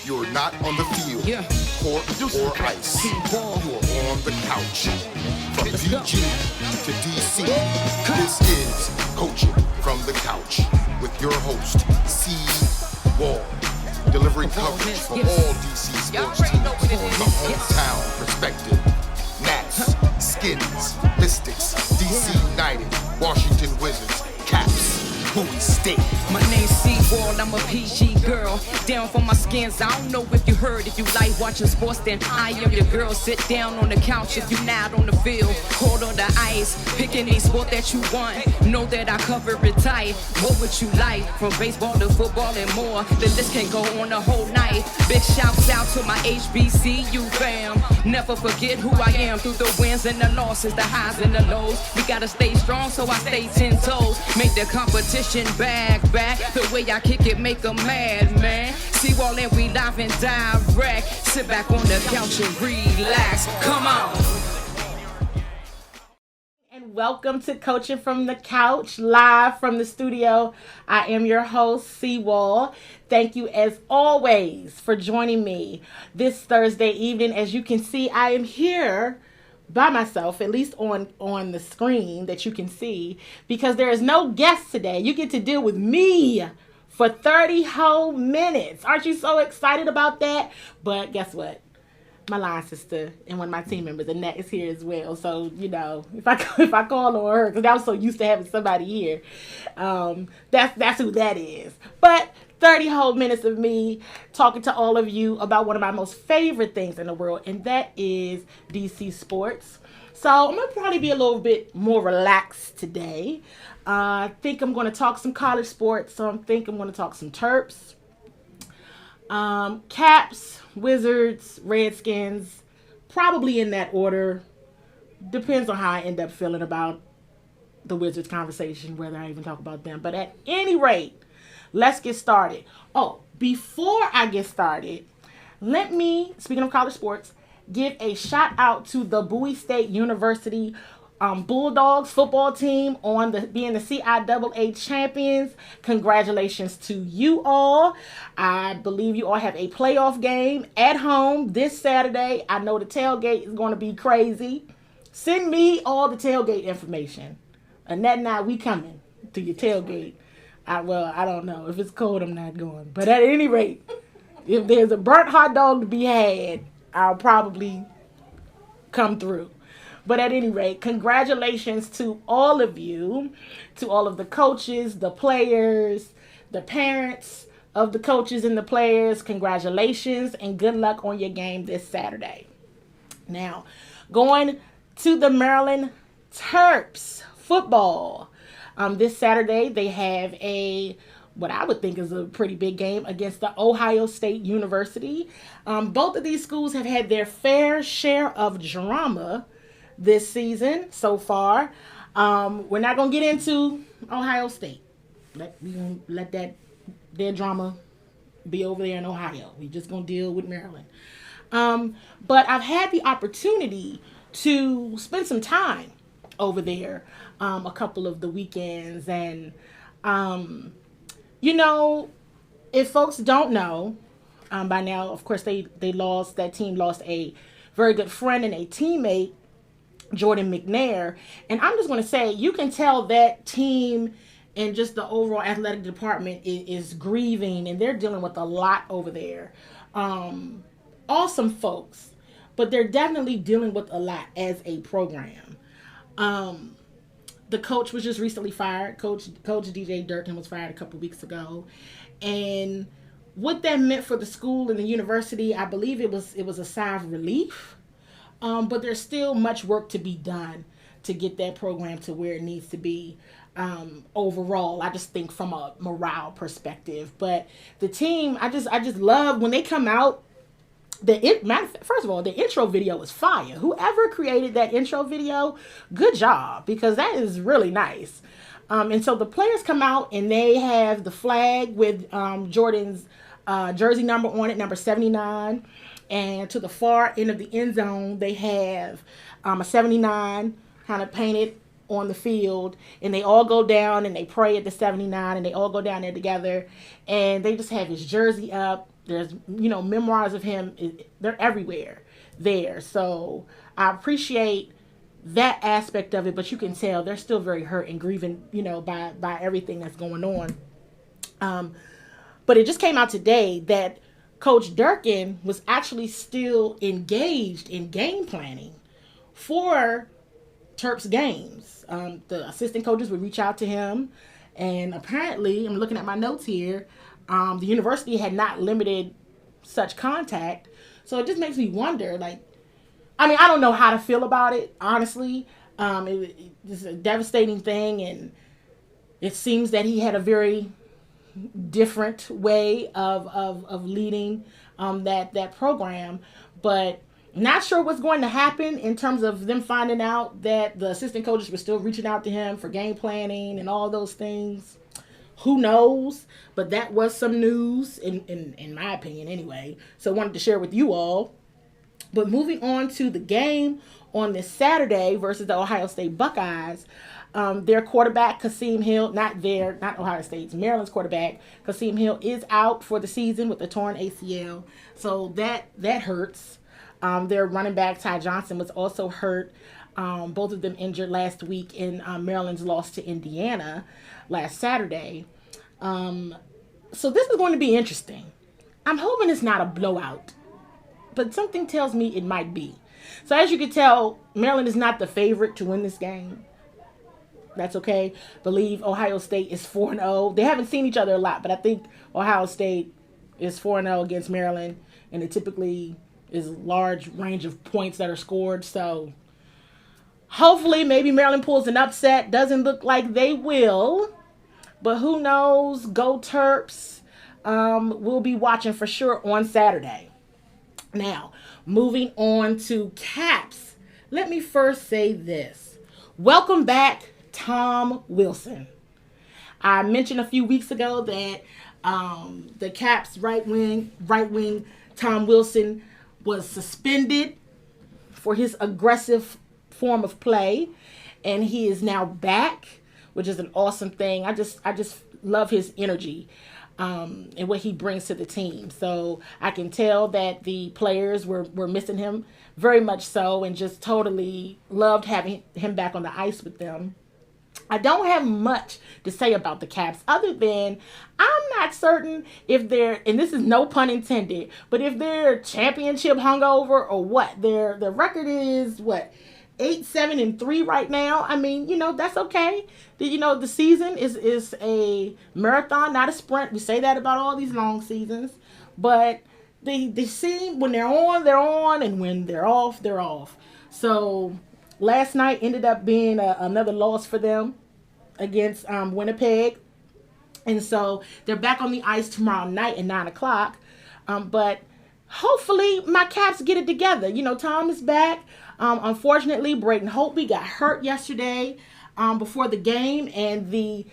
You're not on the field, court, or ice. You are on the couch. From DG to DC, this is Coaching from the Couch with your host, CWall. Delivering coverage for all DC sports teams from the hometown perspective. Nats, Skins, Mystics, DC United, Washington Wizards, Caps, Bowie State. My name's CWall, I'm a PG girl. Down for my skins, I don't know if you heard. If you like watching sports, then I am your girl. Sit down on the couch if you not on the field. Court on the ice, pick any sport that you want. Know that I cover it tight. What would you like? From baseball to football and more. The list can go on the whole night. Big shouts out to my HBCU fam. Never forget who I am through the wins and the losses, the highs and the lows. We gotta stay strong, so I stay 10 toes. Make the competition back. The way I kick it make them mad, man. CWall and we live and direct. Sit back on the couch and relax. Come on. And welcome to Coaching from the Couch, live from the studio. I am your host, CWall. Thank you as always for joining me this Thursday evening. As you can see, I am here by myself, at least on the screen that you can see, because there is no guest today. You get to deal with me for 30 whole minutes. Aren't you so excited about that? But guess what? My line sister and one of my team members, Annette, is here as well. So, you know, if I call on her, because I was so used to having somebody here, that's who that is. But 30 whole minutes of me talking to all of you about one of my most favorite things in the world, and that is DC sports. So I'm going to probably be a little bit more relaxed today. I think I'm going to talk some college sports, so I think I'm going to talk some Terps. Caps, Wizards, Redskins, probably in that order. Depends on how I end up feeling about the Wizards conversation, whether I even talk about them. But at any rate, let's get started. Oh, before I get started, let me, speaking of college sports, give a shout out to the Bowie State University Bulldogs football team on being the CIAA champions. Congratulations to you all. I believe you all have a playoff game at home this Saturday. I know the tailgate is going to be crazy. Send me all the tailgate information. Annette and I, we coming to your tailgate. I don't know. If it's cold, I'm not going. But at any rate, if there's a burnt hot dog to be had, I'll probably come through. But at any rate, congratulations to all of you, to all of the coaches, the players, the parents of the coaches and the players. Congratulations and good luck on your game this Saturday. Now, going to the Maryland Terps football. This Saturday, they have what I would think is a pretty big game against the Ohio State University. Both of these schools have had their fair share of drama this season so far. We're not going to get into Ohio State. We're going to let their drama be over there in Ohio. We're just going to deal with Maryland. But I've had the opportunity to spend some time over there a couple of the weekends. And, you know, if folks don't know, by now, of course, that team lost a very good friend and a teammate, Jordan McNair. And I'm just going to say, you can tell that team and just the overall athletic department is grieving, and they're dealing with a lot over there. Awesome folks, but they're definitely dealing with a lot as a program. The coach was just recently fired. Coach DJ Durkin was fired a couple weeks ago. And what that meant for the school and the university, I believe it was a sigh of relief. But there's still much work to be done to get that program to where it needs to be overall. I just think from a morale perspective. But the team, I just love when they come out. First of all, the intro video is fire. Whoever created that intro video, good job, because that is really nice. And so the players come out and they have the flag with Jordan's jersey number on it, number 79. And to the far end of the end zone, they have a 79 kind of painted on the field. And they all go down and they pray at the 79, and they all go down there together. And they just have his jersey up. There's, memoirs of him. They're everywhere there. So I appreciate that aspect of it, but you can tell they're still very hurt and grieving, by everything that's going on. But it just came out today that Coach Durkin was actually still engaged in game planning for Terps games. The assistant coaches would reach out to him, and apparently, I'm looking at my notes here, the university had not limited such contact. So it just makes me wonder, I don't know how to feel about it, honestly. It's a devastating thing, and it seems that he had a very different way of leading that program, but not sure what's going to happen in terms of them finding out that the assistant coaches were still reaching out to him for game planning and all those things. Who knows? But that was some news, in my opinion anyway. So I wanted to share with you all. But moving on to the game on this Saturday versus the Ohio State Buckeyes, their quarterback, Kasim Hill, not Ohio State's, Maryland's quarterback, Kasim Hill, is out for the season with a torn ACL. So that hurts. Their running back, Ty Johnson, was also hurt. Both of them injured last week in Maryland's loss to Indiana last Saturday. So this is going to be interesting. I'm hoping it's not a blowout, but something tells me it might be. So as you can tell, Maryland is not the favorite to win this game. That's okay. Believe Ohio State is 4-0. They haven't seen each other a lot, but I think Ohio State is 4-0 against Maryland, and it typically is a large range of points that are scored. So hopefully maybe Maryland pulls an upset. Doesn't look like they will, but who knows? Go Terps. We'll be watching for sure on Saturday. Now, moving on to Caps. Let me first say this. Welcome back, Tom Wilson. I mentioned a few weeks ago that the Caps right wing Tom Wilson was suspended for his aggressive form of play, and he is now back, which is an awesome thing. I just love his energy and what he brings to the team. So I can tell that the players were missing him very much so, and just totally loved having him back on the ice with them. I don't have much to say about the Caps other than I'm not certain if they're, and this is no pun intended, but if they're championship hungover or what. Their record is 8-7-3 right now. I mean, that's okay. The season is a marathon, not a sprint. We say that about all these long seasons, but they seem, when they're on, and when they're off, they're off. So last night ended up being another loss for them against Winnipeg. And so they're back on the ice tomorrow night at 9 o'clock. But hopefully my Caps get it together. Tom is back. Unfortunately, Braden Holtby got hurt yesterday before the game. And the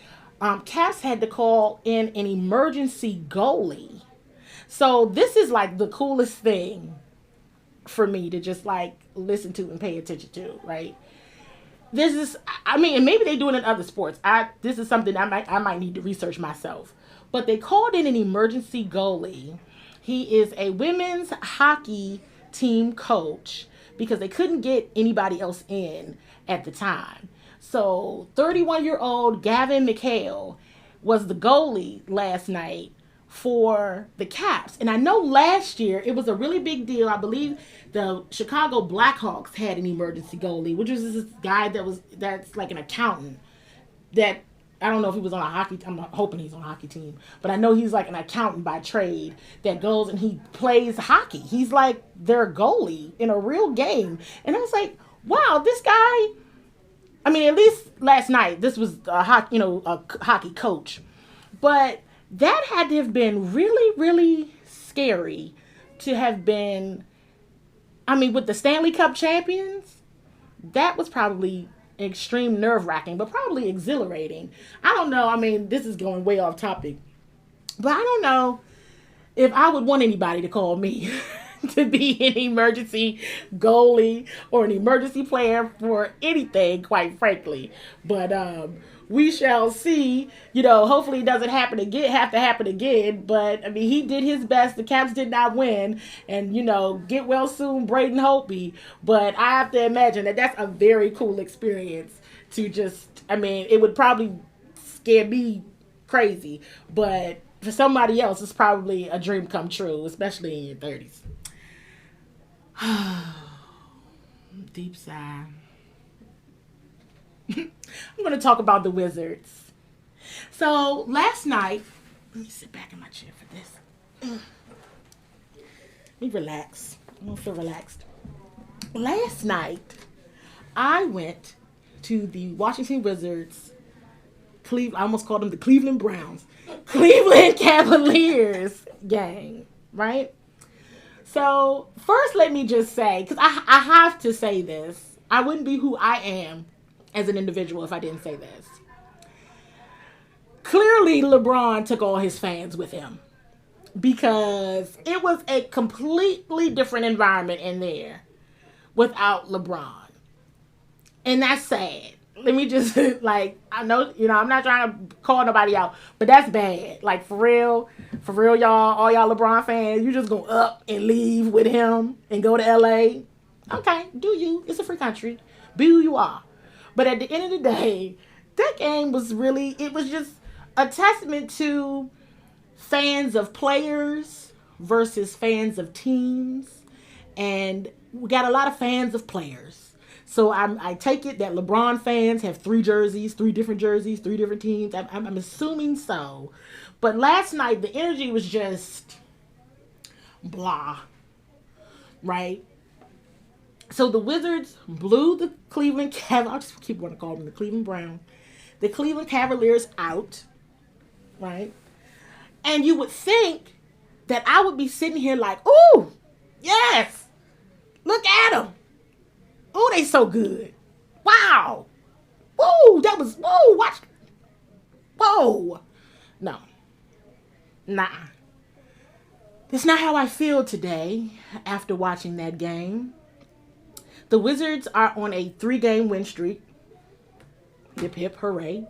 Caps had to call in an emergency goalie. So this is like the coolest thing for me to just listen to and pay attention to, right? This is, and maybe they do it in other sports. This is something I might need to research myself. But they called in an emergency goalie. He is a women's hockey team coach because they couldn't get anybody else in at the time. So 31-year-old Gavin McHale was the goalie last night for the Caps. And I know last year it was a really big deal. I believe the Chicago Blackhawks had an emergency goalie, which was this guy that's like an accountant that, I don't know if he was on a hockey, I'm hoping he's on a hockey team, but I know he's like an accountant by trade that goes and he plays hockey. He's like their goalie in a real game. And I was like, wow, this guy, at least last night, this was a hockey coach. But that had to have been really, really scary to have been, with the Stanley Cup champions. That was probably extreme nerve-wracking, but probably exhilarating. I don't know. This is going way off topic, but I don't know if I would want anybody to call me to be an emergency goalie or an emergency player for anything, quite frankly. But we shall see. Hopefully it doesn't have to happen again. But I mean, he did his best. The Caps did not win, and get well soon, Braden Holtby. But I have to imagine that that's a very cool experience to just. I mean, it would probably scare me crazy, but for somebody else, it's probably a dream come true, especially in your 30s. Deep sigh. I'm going to talk about the Wizards. So last night, let me sit back in my chair for this. Let me relax. I don't feel relaxed. Last night, I went to the Washington Wizards, I almost called them the Cleveland Browns, Cleveland Cavaliers gang, right? So first let me just say, because I have to say this, I wouldn't be who I am as an individual if I didn't say this. Clearly LeBron took all his fans with him, because it was a completely different environment in there without LeBron. And that's sad. Let me just, I know, I'm not trying to call nobody out, but that's bad. Like, for real, y'all, all y'all LeBron fans, you just go up and leave with him and go to LA. Okay, do you. It's a free country. Be who you are. But at the end of the day, that game was it was just a testament to fans of players versus fans of teams. And we got a lot of fans of players. So I take it that LeBron fans have three different jerseys, three different teams. I'm assuming so. But last night, the energy was just blah, right? So the Wizards blew the Cleveland Cavaliers. I'll just keep wanting to call them the Cleveland Browns. The Cleveland Cavaliers out, right? And you would think that I would be sitting here like, ooh, yes, look at them. Oh, they so good. Wow. Whoa, watch. Whoa. No. Nah. That's not how I feel today after watching that game. The Wizards are on a 3-game win streak. Hip, hip, hooray,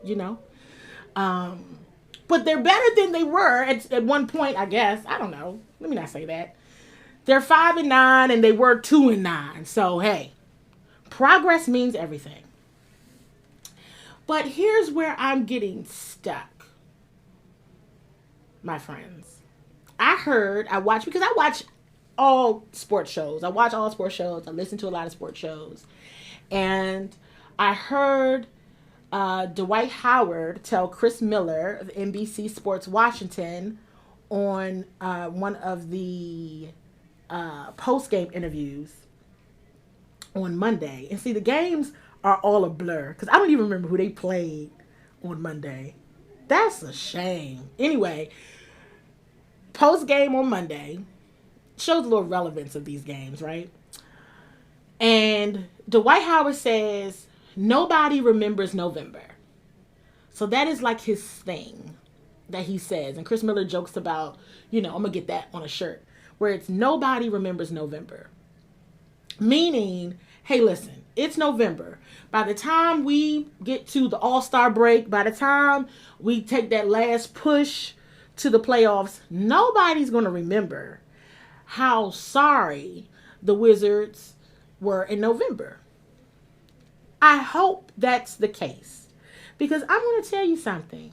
But they're better than they were at one point, I guess. I don't know. Let me not say that. They're 5-9 and they were 2-9. So, hey. Progress means everything. But here's where I'm getting stuck, my friends. I watch all sports shows. I listen to a lot of sports shows. And I heard Dwight Howard tell Chris Miller of NBC Sports Washington on one of the post-game interviews on Monday. And see, the games are all a blur because I don't even remember who they played on Monday. That's a shame. Anyway, post game on Monday shows a little relevance of these games, right? And Dwight Howard says nobody remembers November. So that is like his thing that he says. And Chris Miller jokes about, I'm going to get that on a shirt, where it's nobody remembers November. Meaning, hey, listen, it's November. By the time we get to the All-Star break, by the time we take that last push to the playoffs, nobody's going to remember how sorry the Wizards were in November. I hope that's the case. Because I'm going to tell you something.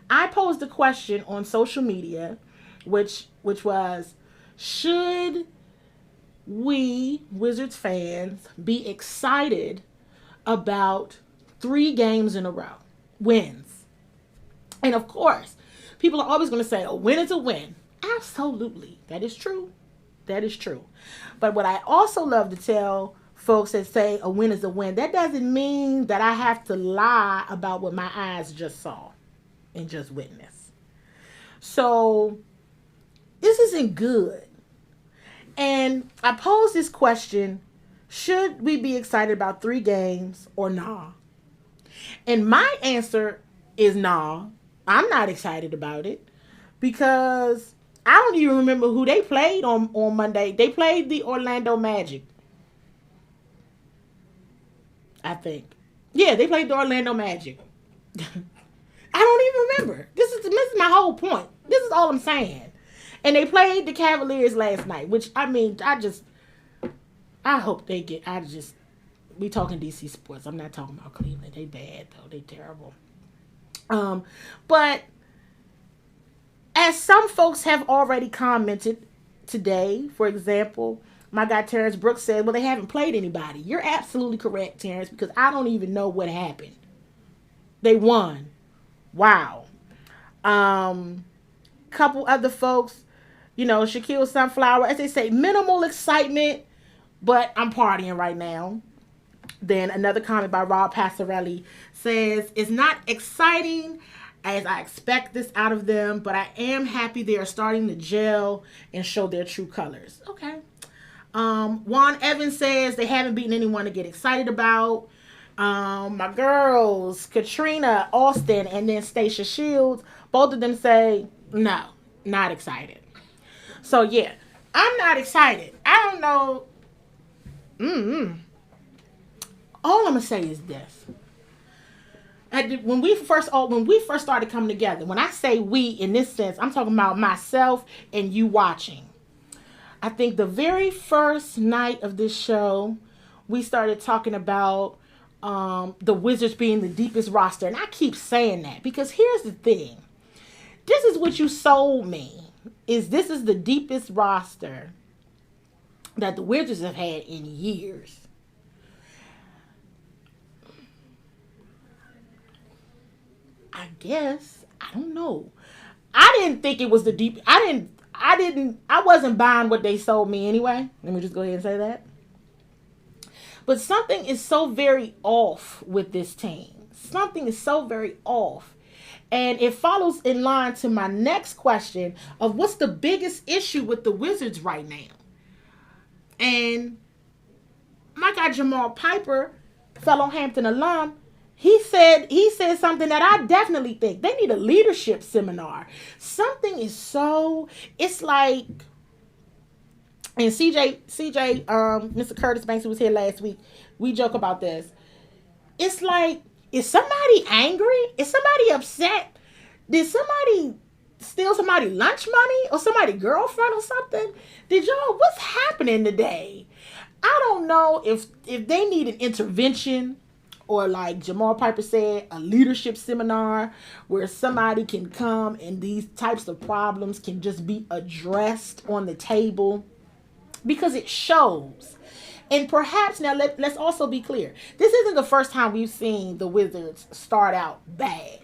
I posed a question on social media, which was, should we, Wizards fans, be excited about 3 games in a row? Wins. And of course, people are always going to say, a win is a win. Absolutely. That is true. That is true. But what I also love to tell folks that say a win is a win, that doesn't mean that I have to lie about what my eyes just saw and just witnessed. So this isn't good. And I posed this question, should we be excited about 3 games or nah? And my answer is nah. I'm not excited about it because I don't even remember who they played on Monday. They played the Orlando Magic, I think. Yeah, they played the Orlando Magic. I don't even remember. This is my whole point. This is all I'm saying. And they played the Cavaliers last night, which, I mean, I hope they get, we talking DC sports. I'm not talking about Cleveland. They bad, though. They terrible. But as some folks have already commented today, for example, my guy Terrence Brooks said, well, they haven't played anybody. You're absolutely correct, Terrence, because I don't even know what happened. They won. Wow. Couple other folks, Shaquille Sunflower, as they say, minimal excitement, but I'm partying right now. Then another comment by Rob Passarelli says, it's not exciting as I expect this out of them, but I am happy they are starting to gel and show their true colors. Okay. Juan Evans says they haven't beaten anyone to get excited about. My girls, Katrina Austin and then Stacia Shields, both of them say, no, not excited. So yeah, I'm not excited. I don't know. All I'm gonna say is this: when we first started coming together, when I say we in this sense, I'm talking about myself and you watching. I think the very first night of this show, we started talking about the Wizards being the deepest roster, and I keep saying that because here's the thing: this is what you sold me. This is the deepest roster that the Wizards have had in years. I guess. I don't know. I didn't think it was the deep. I wasn't buying what they sold me anyway. Let me just go ahead and say that. But something is so very off with this team. Something is so very off. And it follows in line to my next question of what's the biggest issue with the Wizards right now. And my guy Jamal Piper, fellow Hampton alum, he said something that I definitely think they need a leadership seminar. Something is so, it's like, and CJ, Mr. Curtis Banks, who was here last week, we joke about this. It's like, is somebody angry? Is somebody upset? Did somebody steal somebody lunch money or somebody girlfriend or something? What's happening today? I don't know if they need an intervention or, like Jamal Piper said, a leadership seminar where somebody can come and these types of problems can just be addressed on the table, because it shows. And perhaps now let's also be clear. This isn't the first time we've seen the Wizards start out bad.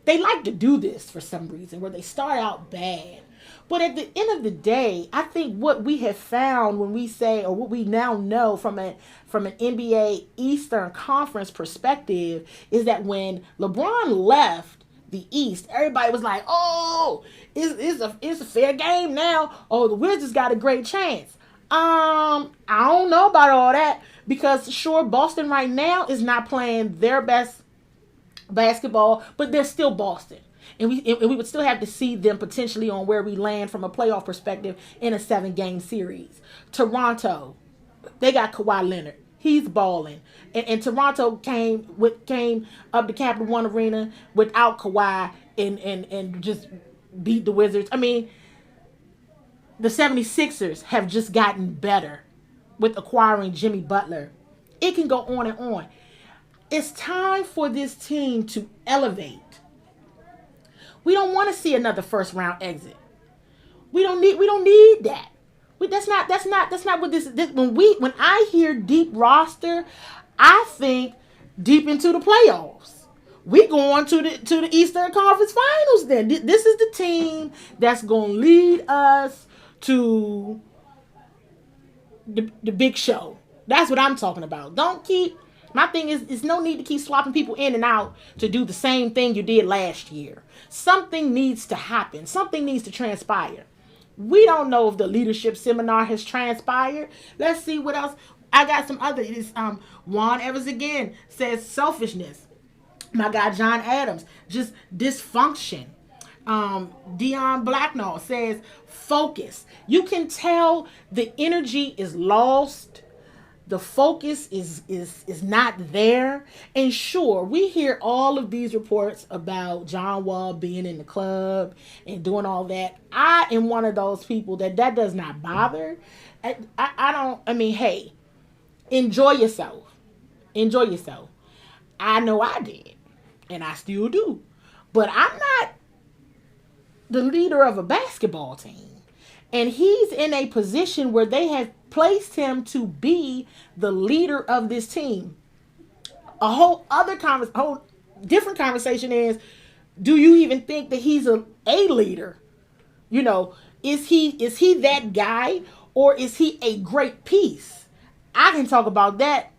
They like to do this for some reason, where they start out bad. But at the end of the day, I think what we have found when we say, or what we now know from an NBA Eastern Conference perspective, is that when LeBron left the East, everybody was like, oh, it's a fair game now. Oh, the Wizards got a great chance. I don't know about all that, because sure, Boston right now is not playing their best basketball, but they're still Boston. And we would still have to see them potentially on where we land from a playoff perspective in a 7-game series. Toronto, they got Kawhi Leonard. He's balling. And Toronto came up to Capital One Arena without Kawhi and just beat the Wizards. I mean, the 76ers have just gotten better with acquiring Jimmy Butler. It can go on and on. It's time for this team to elevate. We don't want to see another first round exit. We don't need that. That's not what this is. When I hear deep roster, I think deep into the playoffs. We going to the Eastern Conference Finals then. This is the team that's going to lead us to the big show. That's what I'm talking about. My thing is no need to keep swapping people in and out to do the same thing you did last year. Something needs to happen. Something needs to transpire. We don't know if the leadership seminar has transpired. Let's see what else. I got some other. Juan Evans again says selfishness. My guy John Adams, just dysfunction. Dion Blacknall says, focus. You can tell the energy is lost. The focus is not there. And sure, we hear all of these reports about John Wall being in the club and doing all that. I am one of those people that does not bother. Hey, enjoy yourself. Enjoy yourself. I know I did. And I still do. But I'm not the leader of a basketball team. And he's in a position where they have placed him to be the leader of this team. A whole different conversation is, do you even think that he's a leader? You know, is he that guy, or is he a great piece? I can talk about that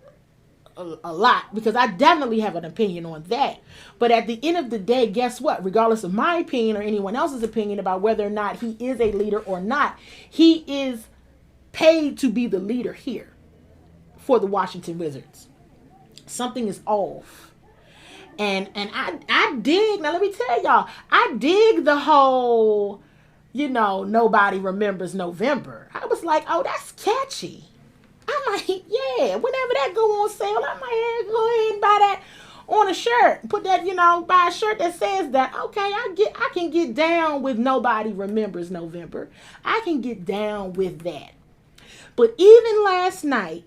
a lot, because I definitely have an opinion on that. But at the end of the day, guess what? Regardless of my opinion or anyone else's opinion about whether or not he is a leader or not, he is paid to be the leader here for the Washington Wizards. Something is off. And I dig, now let me tell y'all, I dig the whole, nobody remembers November. I was like, oh, that's catchy. I might, whenever that go on sale, I might go ahead and buy that on a shirt. Put that, buy a shirt that says that. Okay, I can get down with nobody remembers November. I can get down with that. But even last night,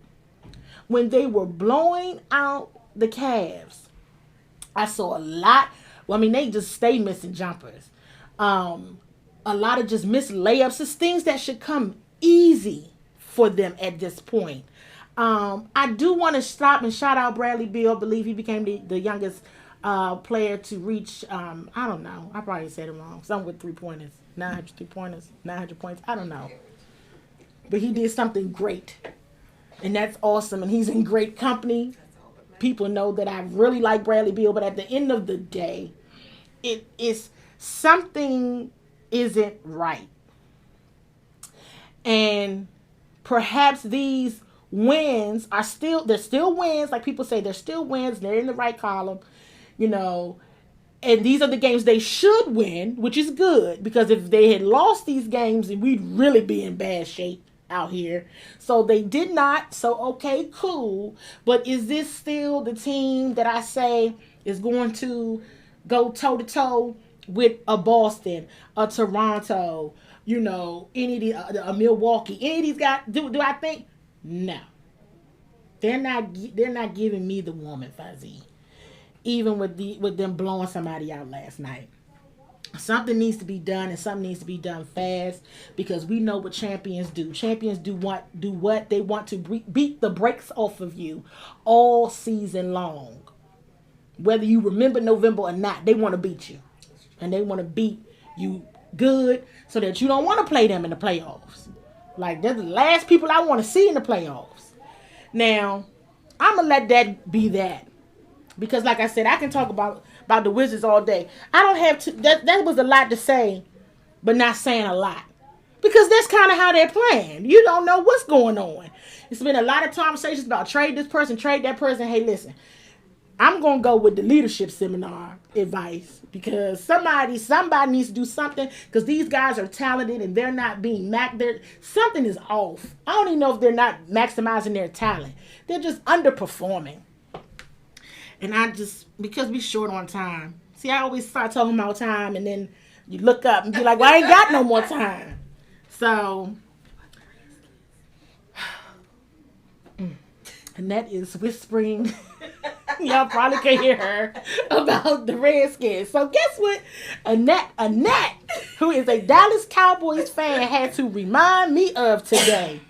when they were blowing out the Cavs, I saw a lot. Well, they just stay missing jumpers. A lot of just missed layups. It's things that should come easy for them at this point. I do want to stop and shout out Bradley Beal. I believe he became the youngest player to reach, I don't know. I probably said it wrong. Something with 3-pointers. 900 3-pointers. 900 points. I don't know. But he did something great. And that's awesome. And he's in great company. People know that I really like Bradley Beal. But at the end of the day, it is something isn't right. And perhaps these wins they're still wins. Like people say, they're still wins. They're in the right column, and these are the games they should win, which is good, because if they had lost these games, then we'd really be in bad shape out here. So they did not. So, okay, cool. But is this still the team that I say is going to go toe to toe with a Boston, a Toronto, any of the Milwaukee, any of these guys? Do I think? No. They're not giving me the warm and fuzzy, even with them blowing somebody out last night. Something needs to be done, and something needs to be done fast, because we know what champions do. Champions do what they want to beat the brakes off of you all season long. Whether you remember November or not, they want to beat you, and they want to beat you good, so that you don't want to play them in the playoffs. Like, they're the last people I want to see in the playoffs. Now, I'm going to let that be that. Because, like I said, I can talk about the Wizards all day. I don't have to. That was a lot to say, but not saying a lot. Because that's kind of how they're playing. You don't know what's going on. It's been a lot of conversations about trade this person, trade that person. Hey, listen. I'm going to go with the leadership seminar advice, because somebody needs to do something, because these guys are talented and they're not being something is off. I don't even know if they're not maximizing their talent. They're just underperforming. And because we short on time. See, I always start talking about time, and then you look up and be like, well, I ain't got no more time. So, Annette is whispering. Y'all probably can hear her about the Redskins. So guess what? Annette, who is a Dallas Cowboys fan, had to remind me of today.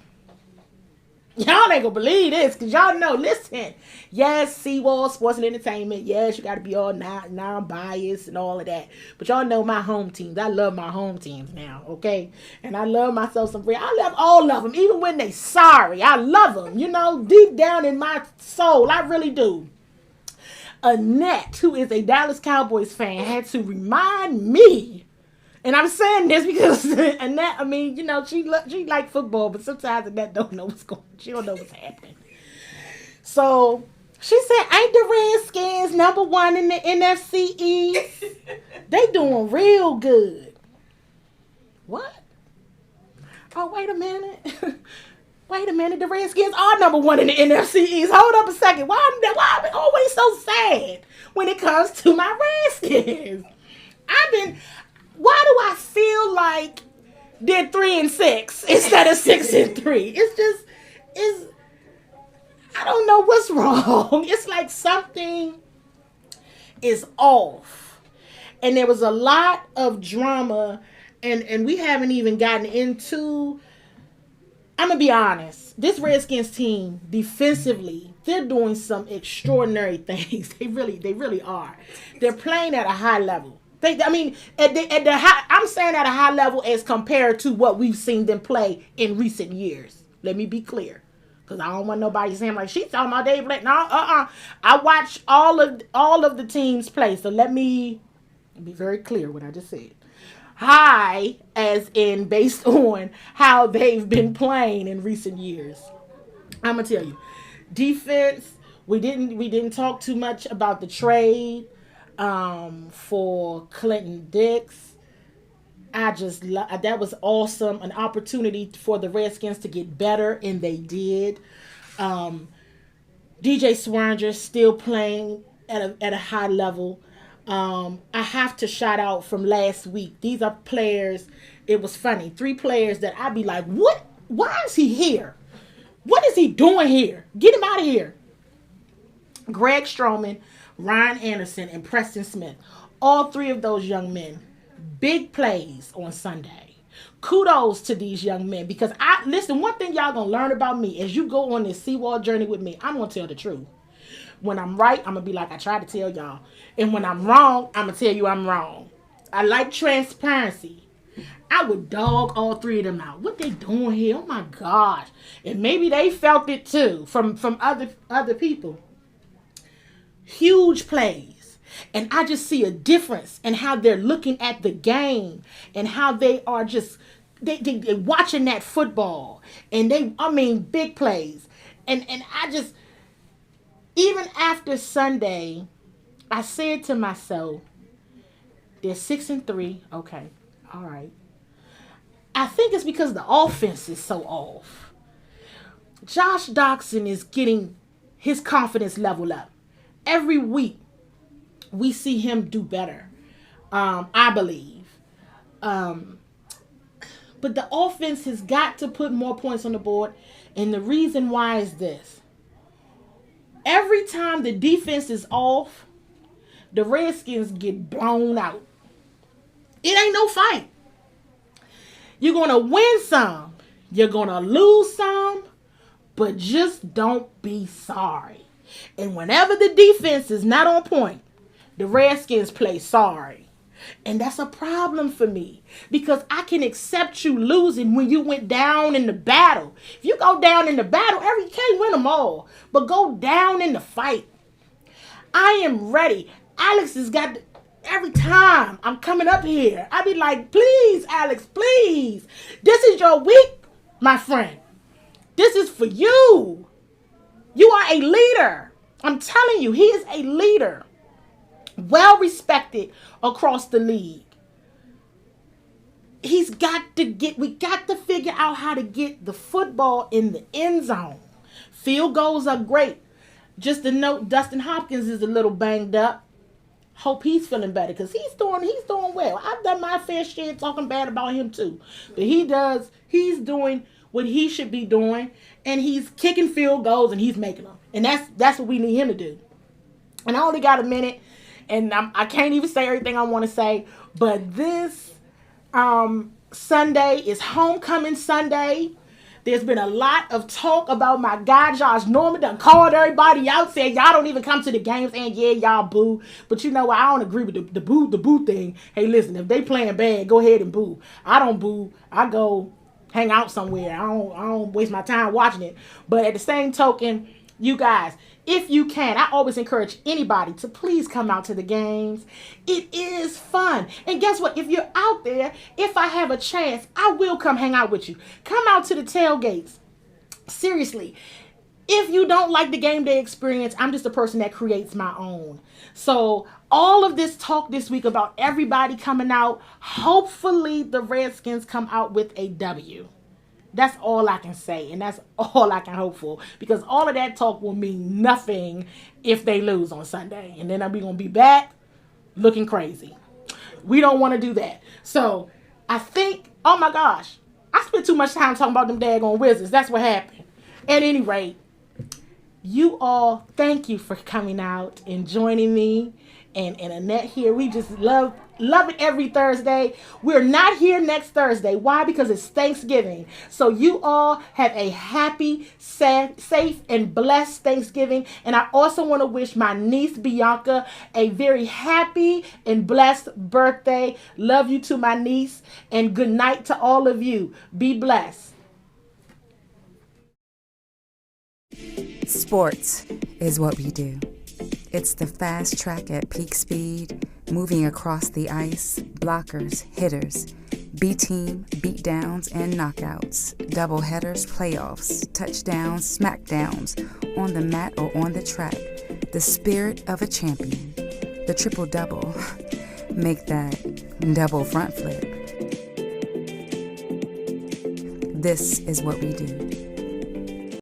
Y'all ain't gonna believe this, because y'all know, listen, yes, CWall Sports and Entertainment, yes, you gotta be all non-biased and all of that, but y'all know my home teams. I love my home teams now, okay? And I love myself some friends. I love all of them, even when they sorry. I love them, deep down in my soul, I really do. Annette, who is a Dallas Cowboys fan, had to remind me. And I'm saying this because Annette, she like football, but sometimes Annette don't know what's going on. She don't know what's happening. So She said, ain't the Redskins number one in the NFC East? They doing real good. What? Oh, wait a minute. Wait a minute. The Redskins are number one in the NFC East. Hold up a second. Why am I always so sad when it comes to my Redskins? Why do I feel like they're 3-6 instead of 6-3? I don't know what's wrong. It's like something is off. And there was a lot of drama, and we haven't even gotten into, I'm going to be honest, this Redskins team, defensively, they're doing some extraordinary things. They really are. They're playing at a high level. I'm saying at a high level as compared to what we've seen them play in recent years. Let me be clear. Because I don't want nobody saying like, she's talking about Dave Blake. No, I watch all of the teams play. So let me be very clear what I just said. High as in based on how they've been playing in recent years. I'm going to tell you. Defense, we didn't talk too much about the trade for Clinton Dix. That was awesome. An opportunity for the Redskins to get better, and they did. DJ Swearinger still playing at a high level. I have to shout out from last week. These are players. It was funny. 3 players that I'd be like, what? Why is he here? What is he doing here? Get him out of here. Greg Stroman, Ryan Anderson, and Preston Smith. All 3 of those young men. Big plays on Sunday. Kudos to these young men, because listen, one thing y'all gonna learn about me as you go on this CWall journey with me, I'm gonna tell the truth. When I'm right, I'm gonna be like I tried to tell y'all. And when I'm wrong, I'm gonna tell you I'm wrong. I like transparency. I would dog all 3 of them out. What they doing here? Oh my gosh. And maybe they felt it too from other people. Huge plays. And I just see a difference in how they're looking at the game and how they are just they watching that football. And big plays. And I just, even after Sunday, I said to myself, they're 6-3. Okay. All right. I think it's because the offense is so off. Josh Doctson is getting his confidence level up. Every week, we see him do better, I believe. But the offense has got to put more points on the board. And the reason why is this. Every time the defense is off, the Redskins get blown out. It ain't no fight. You're going to win some. You're going to lose some. But just don't be sorry. And whenever the defense is not on point, the Redskins play sorry. And that's a problem for me. Because I can accept you losing when you went down in the battle. If you go down in the battle, you can't win them all. But go down in the fight. I am ready. Alex has got... Every time I'm coming up here, I be like, please, Alex, please. This is your week, my friend. This is for you. You are a leader. I'm telling you, he is a leader. Well respected across the league. We got to figure out how to get the football in the end zone. Field goals are great. Just to note, Dustin Hopkins is a little banged up. Hope he's feeling better because he's doing well. I've done my fair share talking bad about him too. But he's doing what he should be doing, and he's kicking field goals and he's making them. And that's what we need him to do. And I only got a minute. And I can't even say everything I want to say. But this Sunday is Homecoming Sunday. There's been a lot of talk about my guy, Josh Norman. Done called everybody out, said y'all don't even come to the games. And yeah, y'all boo. But you know what? I don't agree with the boo thing. Hey, listen, if they playing bad, go ahead and boo. I don't boo. I go hang out somewhere. I don't waste my time watching it. But at the same token, you guys, if you can, I always encourage anybody to please come out to the games. It is fun. And guess what? If you're out there, if I have a chance, I will come hang out with you. Come out to the tailgates. Seriously. If you don't like the game day experience, I'm just a person that creates my own. So all of this talk this week about everybody coming out, hopefully the Redskins come out with a W. That's all I can say, and that's all I can hope for, because all of that talk will mean nothing if they lose on Sunday, and then we're going to be back looking crazy. We don't want to do that. So I think, oh my gosh, I spent too much time talking about them daggone Wizards. That's what happened. At any rate, you all, thank you for coming out and joining me and Annette here. We just love it every Thursday. We're not here next Thursday. Why? Because it's Thanksgiving. So you all have a happy, safe, and blessed Thanksgiving. And I also want to wish my niece Bianca a very happy and blessed birthday. Love you to my niece, and good night to all of you. Be blessed. Sports is what we do. It's the fast track at peak speed, moving across the ice, blockers, hitters, B-team, beatdowns, and knockouts, doubleheaders, playoffs, touchdowns, smackdowns, on the mat or on the track. The spirit of a champion. The triple-double. Make that double front flip. This is what we do.